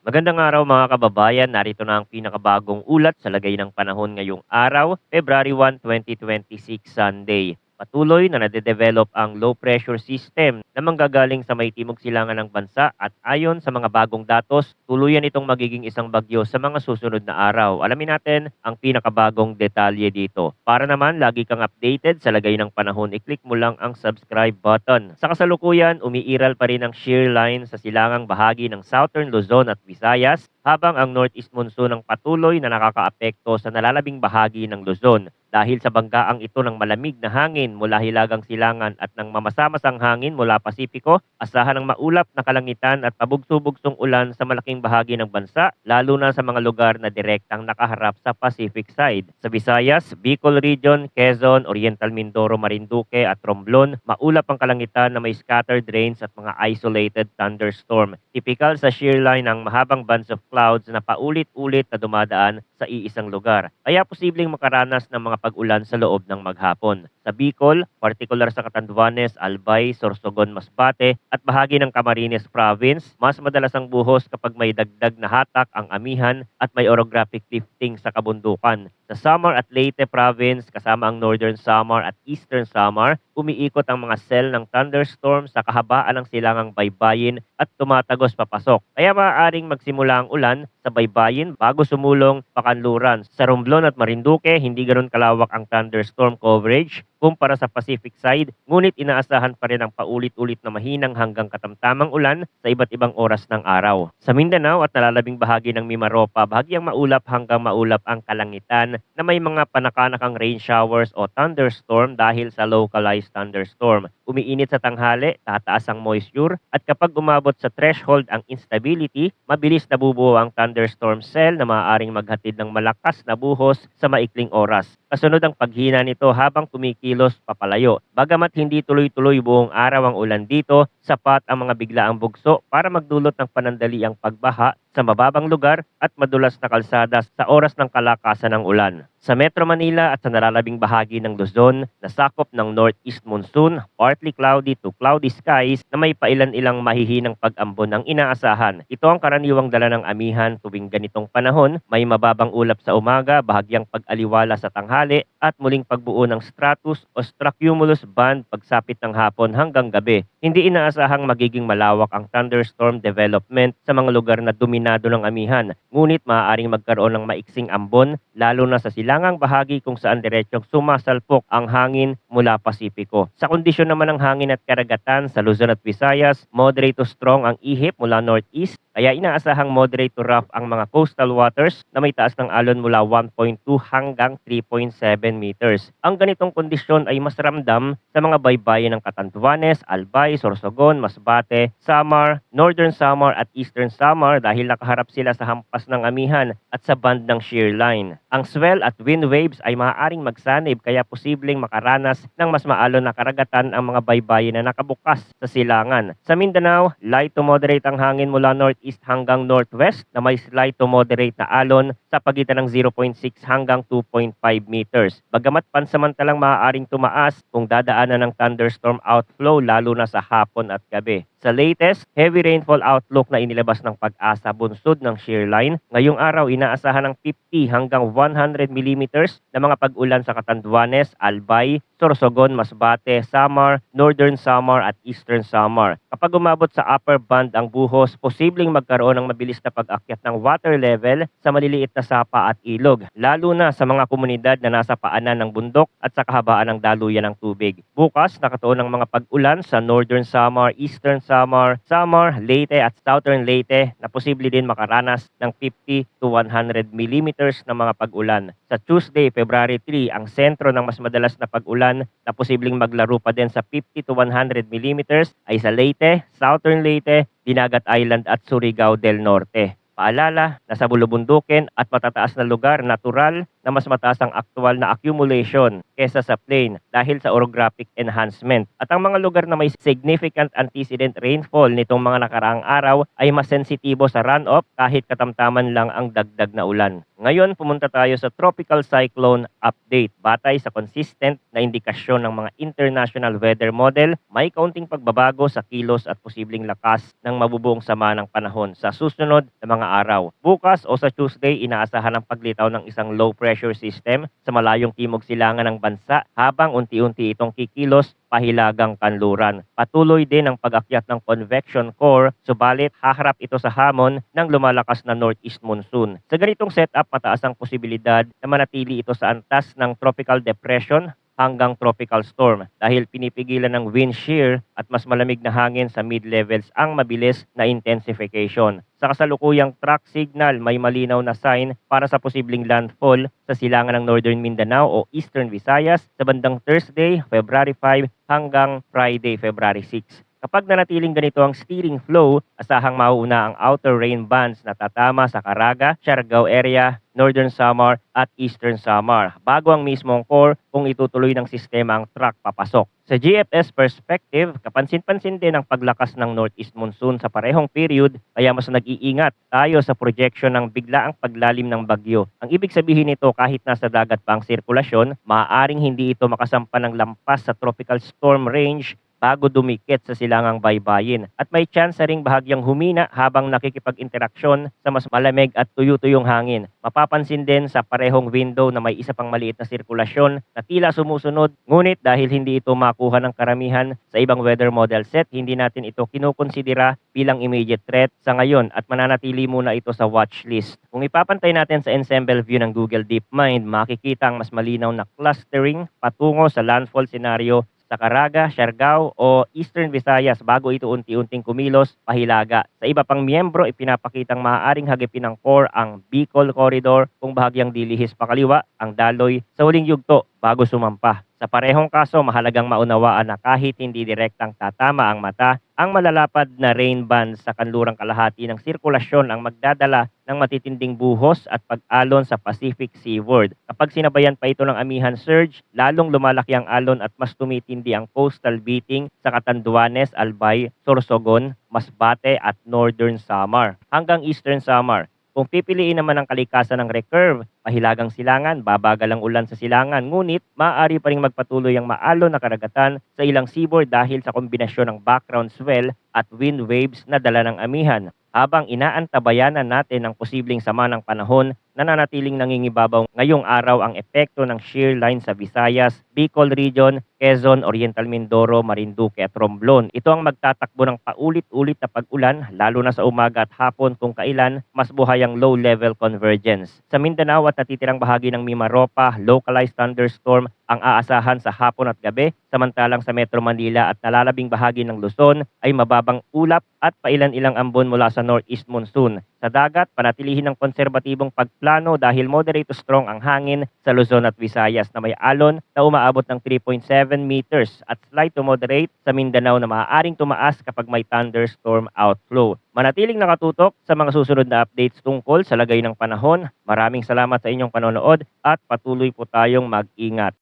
Magandang araw mga kababayan, narito na ang pinakabagong ulat sa lagay ng panahon ngayong araw, February 1, 2026, Sunday. Patuloy na nade-develop ang low pressure system na manggagaling sa may timog silangan ng bansa at ayon sa mga bagong datos, tuluyan itong magiging isang bagyo sa mga susunod na araw. Alamin natin ang pinakabagong detalye dito. Para naman lagi kang updated sa lagay ng panahon, i-click mo lang ang subscribe button. Sa kasalukuyan, umiiral pa rin ang shear line sa silangang bahagi ng Southern Luzon at Visayas habang ang northeast monsoon ang patuloy na nakakaapekto sa nalalabing bahagi ng Luzon. Dahil sa banggaang ito ng malamig na hangin mula Hilagang Silangan at ng mamasamasang hangin mula Pasipiko, asahan ng maulap na kalangitan at pabugso-bugsong ulan sa malaking bahagi ng bansa, lalo na sa mga lugar na direktang nakaharap sa Pacific side. Sa Visayas, Bicol Region, Quezon, Oriental Mindoro, Marinduque at Romblon, maulap ang kalangitan na may scattered rains at mga isolated thunderstorm. Typical sa shear line ng mahabang bands of clouds na paulit-ulit na dumadaan sa iisang lugar. Kaya posibleng makaranas ng mga pag-ulan sa loob ng maghapon. Sa Bicol, partikular sa Catanduanes, Albay, Sorsogon, Masbate at bahagi ng Camarines Province, mas madalas ang buhos kapag may dagdag na hatak ang amihan at may orographic lifting sa kabundukan. Sa Samar at Leyte Province, kasama ang Northern Samar at Eastern Samar, umiikot ang mga cell ng thunderstorm sa kahabaan ng silangang baybayin at tumatagos papasok. Kaya maaaring magsimula ang ulan sa baybayin bago sumulong pakanluran. Sa Romblon at Marinduque, hindi ganoon kalawak ang thunderstorm coverage kumpara sa Pacific side, ngunit inaasahan pa rin ang paulit-ulit na mahinang hanggang katamtamang ulan sa iba't ibang oras ng araw. Sa Mindanao at nalalabing bahagi ng Mimaropa, bahagyang maulap hanggang maulap ang kalangitan na may mga panakanakang rain showers o thunderstorm dahil sa localized thunderstorm. Umiinit sa tanghali, tataas ang moisture, at kapag umabot sa threshold ang instability, mabilis nabubuo ang thunderstorm cell na maaaring maghatid ng malakas na buhos sa maikling oras. Kasunod ang paghina nito habang kumikilos papalayo. Bagamat hindi tuloy-tuloy buong araw ang ulan dito, sapat ang mga biglaang bugso para magdulot ng panandaliang pagbaha sa mababang lugar at madulas na kalsada sa oras ng kalakasan ng ulan. Sa Metro Manila at sa nalalabing bahagi ng Luzon, nasakop ng northeast monsoon, partly cloudy to cloudy skies na may pailan-ilang mahihinang pag-ambon ang inaasahan. Ito ang karaniwang dala ng amihan tuwing ganitong panahon, may mababang ulap sa umaga, bahagyang pag-aliwala sa tanghali at muling pagbuo ng stratus o stratocumulus band pagsapit ng hapon hanggang gabi. Hindi inaasahang magiging malawak ang thunderstorm development sa mga lugar na dominado ng amihan, ngunit maaaring magkaroon ng maiksing ambon lalo na sa silangang bahagi kung saan diretsyong sumasalpok ang hangin mula Pasipiko. Sa kondisyon naman ng hangin at karagatan sa Luzon at Visayas, moderate to strong ang ihip mula northeast, kaya inaasahang moderate to rough ang mga coastal waters na may taas ng alon mula 1.2 hanggang 3.7 meters. Ang ganitong kondisyon ay mas ramdam sa mga baybayin ng Catanduanes, Albay, Sorsogon, Masbate, Samar, Northern Samar at Eastern Samar dahil nakaharap sila sa hampas ng amihan at sa band ng shear line. Ang swell at wind waves ay maaaring magsanib kaya posibleng makaranas ng mas maalon na karagatan ang mga baybayin na nakabukas sa silangan. Sa Mindanao, light to moderate ang hangin mula northeast hanggang northwest na may slight to moderate na alon sa pagitan ng 0.6 hanggang 2.5 meters. Bagamat pansamantalang maaaring tumaas kung dadaanan ng thunderstorm outflow lalo na sa hapon at gabi. Sa latest, heavy rainfall outlook na inilabas ng Pag-asa bunsod ng shear line, ngayong araw inaasahan ng 50 hanggang 100 millimeters na mga pag-ulan sa Catanduanes, Albay, Sorsogon, Masbate, Samar, Northern Samar at Eastern Samar. Kapag umabot sa upper band ang buhos, posibleng magkaroon ng mabilis na pag-akyat ng water level sa maliliit na sapa at ilog, lalo na sa mga komunidad na nasa paanan ng bundok at sa kahabaan ng daluyan ng tubig. Bukas, nakatuon ang mga pag-ulan sa Northern Samar, Eastern Samar, Samar, Leyte at Southern Leyte na posible din makaranas ng 50 to 100 millimeters na mga pag-ulan. Sa Tuesday, February 3, ang sentro ng mas madalas na pag-ulan na posibleng maglaro pa din sa 50 to 100 millimeters ay sa Leyte, Southern Leyte, Dinagat Island at Surigao del Norte. Paalala, nasa bulubundukin at matataas na lugar, natural na na mas mataas ang aktual na accumulation kesa sa plain dahil sa orographic enhancement. At ang mga lugar na may significant antecedent rainfall nitong mga nakaraang araw ay mas sensitibo sa runoff kahit katamtaman lang ang dagdag na ulan. Ngayon, pumunta tayo sa tropical cyclone update. Batay sa consistent na indikasyon ng mga international weather model, may kaunting pagbabago sa kilos at posibleng lakas ng mabubuong sama ng panahon sa susunod na mga araw. Bukas o sa Tuesday, inaasahan ang paglitaw ng isang low pressure system sa malayong timog silangan ng bansa habang unti-unti itong kikilos pahilagang kanluran. Patuloy din ang pag-akyat ng convection core, subalit haharap ito sa hamon ng lumalakas na northeast monsoon. Sa ganitong setup, mataas ang posibilidad na manatili ito sa antas ng tropical depression hanggang tropical storm dahil pinipigilan ng wind shear at mas malamig na hangin sa mid-levels ang mabilis na intensification. Sa kasalukuyang track signal, may malinaw na sign para sa posibleng landfall sa silangan ng Northern Mindanao o Eastern Visayas sa bandang Thursday, February 5 hanggang Friday, February 6. Kapag nanatiling ganito ang steering flow, asahang mauuna ang outer rain bands na tatama sa Caraga, Siargao area, Northern Samar at Eastern Samar bago ang mismong core kung itutuloy ng sistema ang track papasok. Sa GFS perspective, kapansin-pansin din ang paglakas ng northeast monsoon sa parehong period kaya mas nag-iingat tayo sa projection ng biglaang paglalim ng bagyo. Ang ibig sabihin nito kahit nasa dagat pa ang sirkulasyon, maaaring hindi ito makasampa ng lampas sa tropical storm range bago dumikit sa silangang baybayin at may chance ring bahagyang humina habang nakikipag-interaksyon sa mas malamig at tuyo-tuyong hangin. Mapapansin din sa parehong window na may isa pang maliit na sirkulasyon na tila sumusunod, ngunit dahil hindi ito makuha ng karamihan sa ibang weather model set, hindi natin ito kinukonsidera bilang immediate threat sa ngayon at mananatili muna ito sa watch list. Kung ipapantay natin sa ensemble view ng Google DeepMind, makikita ang mas malinaw na clustering patungo sa landfall scenario sa Caraga, Siargao o Eastern Visayas bago ito unti-unting kumilos pahilaga. Sa iba pang miyembro, ipinapakitang maaaring hagipin ng core ang Bicol Corridor kung bahagyang dilihis pakaliwa ang daloy sa huling yugto bago sumampa. Sa parehong kaso, mahalagang maunawaan na kahit hindi direktang tatama ang mata, ang malalapad na rain band sa kanlurang kalahati ng sirkulasyon ang magdadala ng matitinding buhos at pag-alon sa Pacific Seaboard. Kapag sinabayan pa ito ng amihan surge, lalong lumalaki ang alon at mas tumitindi ang coastal beating sa Catanduanes, Albay, Sorsogon, Masbate at Northern Samar hanggang Eastern Samar. Kung pipiliin naman ang kalikasan ng recurve, pahilagang silangan, babagal ang ulan sa silangan, ngunit maaari pa ring magpatuloy ang maalon na karagatan sa ilang seaboard dahil sa kombinasyon ng background swell at wind waves na dala ng amihan. Habang inaantabayanan natin ang posibleng sama ng panahon, nananatiling nangingibabaw ngayong araw ang epekto ng shear line sa Visayas, Bicol Region, Quezon, Oriental Mindoro, Marinduque at Romblon. Ito ang magtatakbo ng paulit-ulit na pag-ulan lalo na sa umaga at hapon kung kailan mas buhay ang low-level convergence. Sa Mindanao at natitirang bahagi ng Mimaropa, localized thunderstorm ang aasahan sa hapon at gabi, samantalang sa Metro Manila at nalalabing bahagi ng Luzon ay mababang ulap at pailan-ilang ambon mula sa northeast monsoon. Sa dagat, panatilihin ng konserbatibong pagplano dahil moderate to strong ang hangin sa Luzon at Visayas na may alon na umaabot ng 3.7 meters at slight to moderate sa Mindanao na maaaring tumaas kapag may thunderstorm outflow. Manatiling nakatutok sa mga susunod na updates tungkol sa lagay ng panahon. Maraming salamat sa inyong panonood at patuloy po tayong mag-ingat.